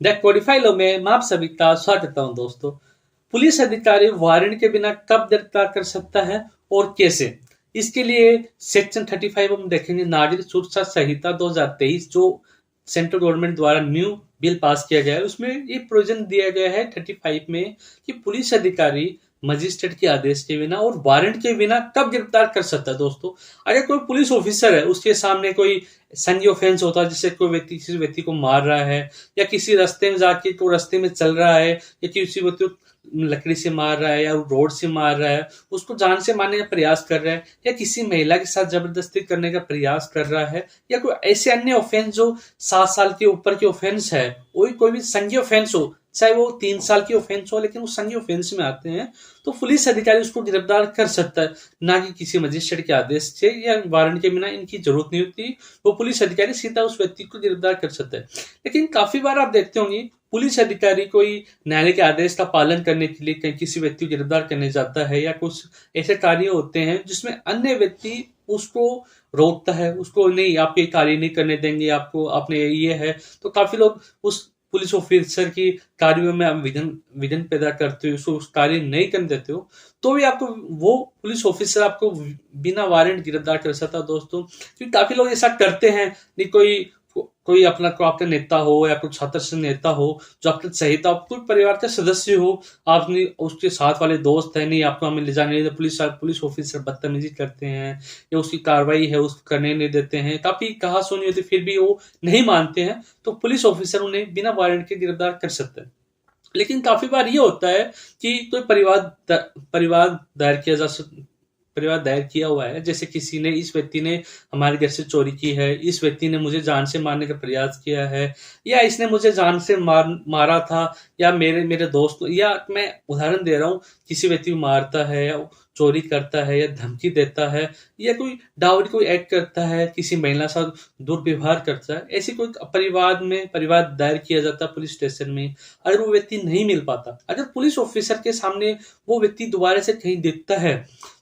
The Codify law में मैं आप सभी का स्वागत करता हूं दोस्तों। पुलिस अधिकारी वारंट के बिना कब गिरफ्तार कर सकता है और कैसे? इसके लिए सेक्शन 35 हम देखेंगे, नागरिक सुरक्षा संहिता 2023 जो सेंट्रल गवर्नमेंट द्वारा न्यू बिल पास किया गया है, उसमें ये प्रोविजन दिया गया है 35 में कि पुलिस अधिकारी मजिस्ट्रेट के आदेश के बिना और वारंट के बिना कब गिरफ्तार कर सकता है। दोस्तों, अगर कोई पुलिस ऑफिसर है, उसके सामने कोई संज्ञेय ऑफेंस होता है, जिससे कोई व्यक्ति किसी व्यक्ति को मार रहा है, या किसी रास्ते में जाके को रास्ते में चल रहा है, या किसी व्यक्ति को लकड़ी से मार रहा है या रोड से मार रहा है, उसको जान से मारने का प्रयास कर रहा है, या किसी महिला के साथ जबरदस्ती करने का प्रयास कर रहा है, या कोई ऐसे अन्य ऑफेंस जो 7 साल के ऊपर के ऑफेंस है, वही कोई भी संज्ञेय ऑफेंस हो, चाहे वो 3 साल की ऑफेंस हो, लेकिन वो संज्ञेय ऑफेंस में आते हैं, तो पुलिस अधिकारी उसको गिरफ्तार कर सकता है, ना कि किसी मजिस्ट्रेट के आदेश से या वारंट के बिना। इनकी जरूरत नहीं होती, वो पुलिस अधिकारी सीधा उस व्यक्ति को गिरफ्तार कर सकता है। लेकिन काफी बार आप देखते होंगे, पुलिस अधिकारी कोई न्यायालय के आदेश का पालन करने के लिए कहीं किसी व्यक्ति को गिरफ्तार करने जाता है, या कुछ ऐसे कार्य होते हैं जिसमें अन्य व्यक्ति उसको रोकता है, उसको नहीं, आप ये कार्य नहीं करने देंगे, आपको आपने ये है, तो काफी लोग उस पुलिस ऑफिसर की कार्यों में आप विघन विघन पैदा करते हो, उसको उस कार्य नहीं करने देते हो, तो भी आपको वो पुलिस ऑफिसर आपको बिना वारंट गिरफ्तार कर सकता है। दोस्तों, क्योंकि काफी लोग ऐसा करते हैं, नहीं कोई अपना को आपका नेता हो या कोई छात्र संघ नेता हो, जो आपके संहिता कोई परिवार का सदस्य हो, आपने उसके साथ वाले दोस्त है, नहीं आपको हमें ले जाने नहीं, पुलिस पुलिस ऑफिसर बदतमीजी करते हैं या उसकी कार्रवाई है उसको करने नहीं देते हैं, काफी कहा सुनी होती, फिर भी वो नहीं मानते हैं, तो पुलिस ऑफिसर उन्हें बिना वारंट के गिरफ्तार कर सकते हैं। लेकिन काफी बार ये होता है कि कोई परिवार दायर किया जा परिवार दायर किया हुआ है, जैसे किसी ने, इस व्यक्ति ने हमारे घर से चोरी की है, इस व्यक्ति ने मुझे जान से मारने का प्रयास किया है, या इसने मुझे जान से मारा था, या मेरे मेरे दोस्त, या मैं उदाहरण दे रहा हूँ, किसी व्यक्ति को मारता है या चोरी करता है या धमकी देता है, या कोई डाउरी कोई एक्ट करता है, किसी महिला साथ दुर्व्यवहार करता है, ऐसी कोई परिवार दायर किया जाता है पुलिस स्टेशन में। अगर वो व्यक्ति नहीं मिल पाता, अगर पुलिस ऑफिसर के सामने वो व्यक्ति दोबारा से कहीं दिखता है,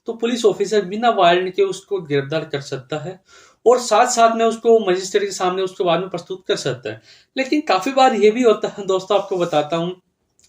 तो पुलिस ऑफिसर बिना वारंट के उसको गिरफ्तार कर सकता है, और साथ साथ में उसको मजिस्ट्रेट के सामने उसके बाद में प्रस्तुत कर सकता है। लेकिन काफी बार ये भी होता है दोस्तों, आपको बताता हूँ,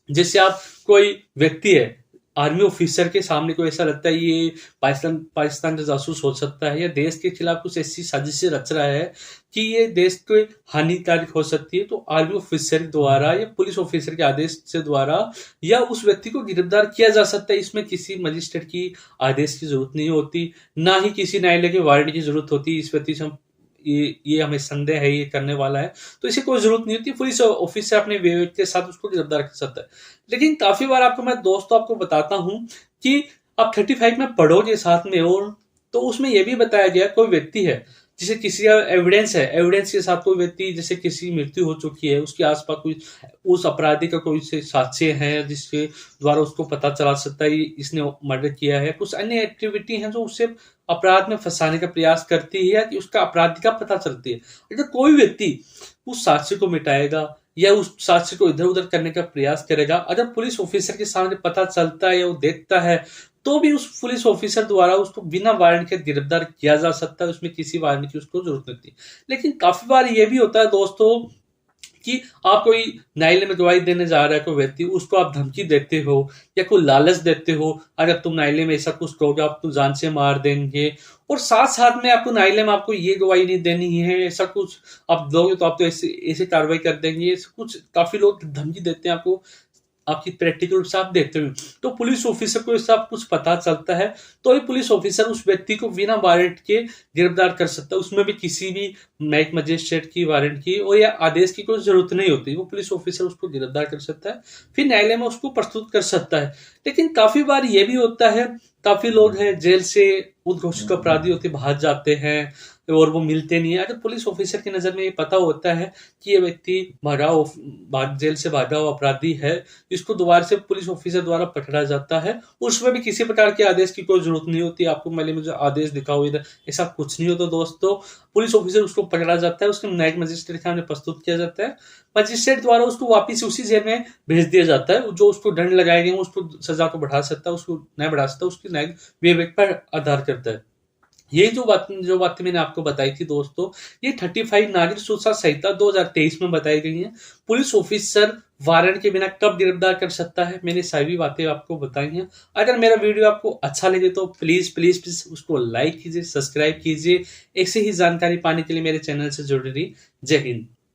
जैसे आप कोई व्यक्ति है, आर्मी ऑफिसर के सामने कोई ऐसा लगता है ये पाकिस्तान का जासूस हो सकता है, या देश के खिलाफ कुछ ऐसी साजिशें रच रहा है कि ये देश के हानिकारक हो सकती है, तो आर्मी ऑफिसर द्वारा या पुलिस ऑफिसर के आदेश से द्वारा या उस व्यक्ति को गिरफ्तार किया जा सकता है। इसमें किसी मजिस्ट्रेट की आदेश की जरूरत नहीं होती, ना ही किसी न्यायालय के वारंट की जरूरत होती। इस व्यक्ति से हम ये हमें संदेह है, ये करने वाला है, तो इसे कोई जरूरत नहीं होती, पुलिस ऑफिसर अपने विवेक के साथ उसको गिरफ्तार कर सकता है। लेकिन काफी बार मैं दोस्तों आपको बताता हूं कि आप 35 में पढ़ोगे साथ में, और तो उसमें यह भी बताया गया, कोई व्यक्ति है जिसे किसी का एविडेंस है, एविडेंस के साथ कोई व्यक्ति, जैसे किसी मृत्यु हो चुकी है, उसके आसपास कोई उस अपराधी का कोई से साक्ष्य है जिसके द्वारा उसको पता चला सकता है इसने मर्डर किया है, कुछ अन्य एक्टिविटी है जो उससे अपराध में फंसाने का प्रयास करती है, या कि उसका अपराधी का पता चलती है। अगर कोई व्यक्ति उस साक्ष्य को मिटाएगा या उस साक्ष्य को इधर उधर करने का प्रयास करेगा, अगर पुलिस ऑफिसर के सामने पता चलता है या वो देखता है, तो भी उस पुलिस ऑफिसर द्वारा उसको बिना वारंट के गिरफ्तार किया जा सकता है, उसमें किसी वारंट की उसको जरूरत नहीं होती। लेकिन काफी बार ये भी होता है दोस्तों कि आप कोई न्यायालय में गवाही देने जा रहा है कोई व्यक्ति, उसको आप धमकी देते हो या कोई लालच देते हो, अगर तुम न्यायालय में ऐसा कुछ करोगे आप तो जान से मार देंगे, और साथ साथ में आपको न्यायालय में आपको ये गवाही नहीं देनी है, ऐसा कुछ आप दोगे तो आप तो ऐसे ऐसे कार्रवाई कर देंगे, ऐसा कुछ काफी लोग धमकी देते हैं आपको, आपकी प्रैक्टिकल रूप से आप देखते हो, तो पुलिस ऑफिसर को सब कुछ पता चलता है, तो ये पुलिस ऑफिसर उस व्यक्ति को बिना वारंट के गिरफ्तार कर सकता है। उसमें भी किसी भी न्यायिक मजिस्ट्रेट की वारंट की और या आदेश की कोई जरूरत नहीं होती, वो पुलिस ऑफिसर उसको गिरफ्तार कर सकता है, फिर न्यायालय में उसको प्रस्तुत कर सकता है। लेकिन काफी बार ये भी होता है, काफी लोग हैं जेल से उद्घोषित अपराधी होते बाहर जाते हैं और वो मिलते नहीं है। अगर पुलिस ऑफिसर की नजर में ये पता होता है कि ये व्यक्ति जेल से भागा हुआ अपराधी है, इसको दोबारा से पुलिस ऑफिसर द्वारा पकड़ा जाता है, उसमें भी किसी प्रकार के आदेश की कोई जरूरत नहीं होती, आपको पहले मुझे आदेश दिखाओ इधर, ऐसा कुछ नहीं होता दोस्तों। पुलिस ऑफिसर उसको पकड़ा जाता है, उसको न्यायिक मजिस्ट्रेट के सामने प्रस्तुत किया जाता है, मजिस्ट्रेट द्वारा उसको वापिस उसी जेल में भेज दिया जाता है, जो उसको दंड लगाए गए उसको सजा को बढ़ा सकता है, उसको नहीं बढ़ा सकता, उसकी न्यायिक विवेक पर आधार करता है। ये जो बातें मैंने आपको बताई थी दोस्तों, ये 35 नागरिक सुरक्षा संहिता 2023 में बताई गई हैं। पुलिस ऑफिसर वारंट के बिना कब गिरफ्तार कर सकता है, मैंने सभी बातें आपको बताई हैं। अगर मेरा वीडियो आपको अच्छा लगे तो प्लीज प्लीज प्लीज उसको लाइक कीजिए, सब्सक्राइब कीजिए। ऐसे ही जानकारी पाने के लिए मेरे चैनल से जुड़े रहिए। जय हिंद।